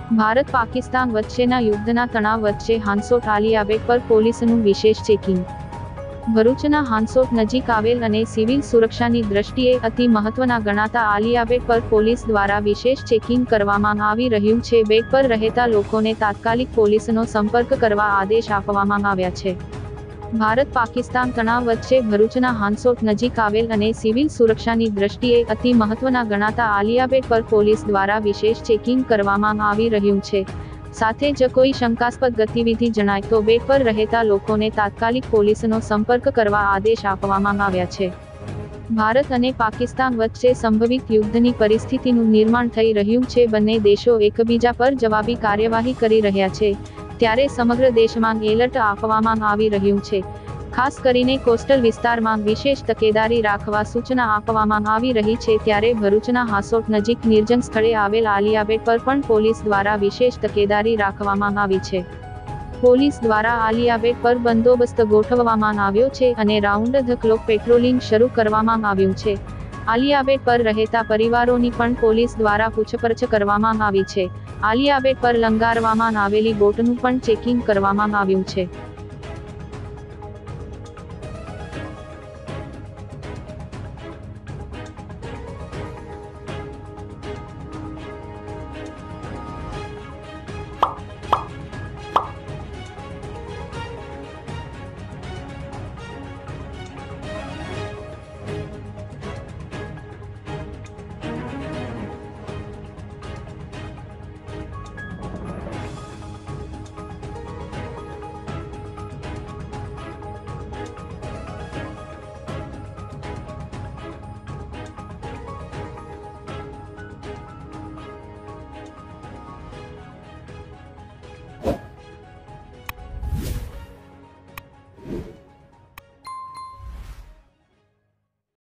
ભારત પાકિસ્તાન વચ્ચેના યુદ્ધના તણાવ વચ્ચે હાંસોટ આલિયા બેટ પર પોલીસનું વિશેષ ચેકિંગ। ભરૂચના હાંસોટ નજીક આવેલ અને સિવિલ સુરક્ષાની દ્રષ્ટિએ અતિ મહત્વના ગણાતા આલિયા બેટ પર પોલીસ દ્વારા વિશેષ ચેકિંગ કરવામાં આવી રહ્યું છે। બેટ પર રહેતા લોકોને તાત્કાલિક પોલીસનો સંપર્ક કરવા આદેશ આપવામાં આવ્યા છે। ભારત પાકિસ્તાન તણાવ વચ્ચે ભરૂચના હાંસોટ નજીક આવેલ અને સિવિલ સુરક્ષાની દ્રષ્ટિએ અતિ મહત્વના ગણાતા આલિયા બેટ પર પોલીસ દ્વારા વિશેષ ચેકિંગ કરવામાં આવી રહ્યું છે। સાથે જ કોઈ શંકાસ્પદ ગતિવિધિ જણાય તો બેટ પર રહેતા લોકોને તાત્કાલિક પોલીસનો સંપર્ક કરવા આદેશ આપવામાં આવ્યા છે। ભારત અને પાકિસ્તાન વચ્ચે સંભવિત યુદ્ધની પરિસ્થિતિનું નિર્માણ થઈ રહ્યું છે। બંને દેશો એકબીજા પર જવાબી કાર્યવાહી કરી રહ્યા છે, ત્યારે સમગ્ર દેશમાં એલર્ટ આપવામાં આવી રહ્યું છે। ખાસ કરીને કોસ્ટલ વિસ્તારમાં વિશેષ તકેદારી રાખવા સૂચના આપવામાં આવી રહી છે। ત્યારે ભરૂચના હાંસોટ નજીક નિર્જન સ્થળે આવેલ આલિયા બેટ પર પણ પોલીસ દ્વારા વિશેષ તકેદારી રાખવામાં આવી છે। પોલીસ દ્વારા આલિયા બેટ પર બંદોબસ્ત ગોઠવવામાં આવ્યો છે અને રાઉન્ડ ધ ક્લોક પેટ્રોલિંગ શરૂ કરવામાં આવ્યું છે। આલિયા બેટ પર રહેતા પરિવારોની પણ પોલીસ દ્વારા પૂછપરછ કરવામાં આવી છે। આલિયા બેટ પર લંગારવામાં આવેલી બોટનું પણ ચેકિંગ કરવામાં આવ્યું છે।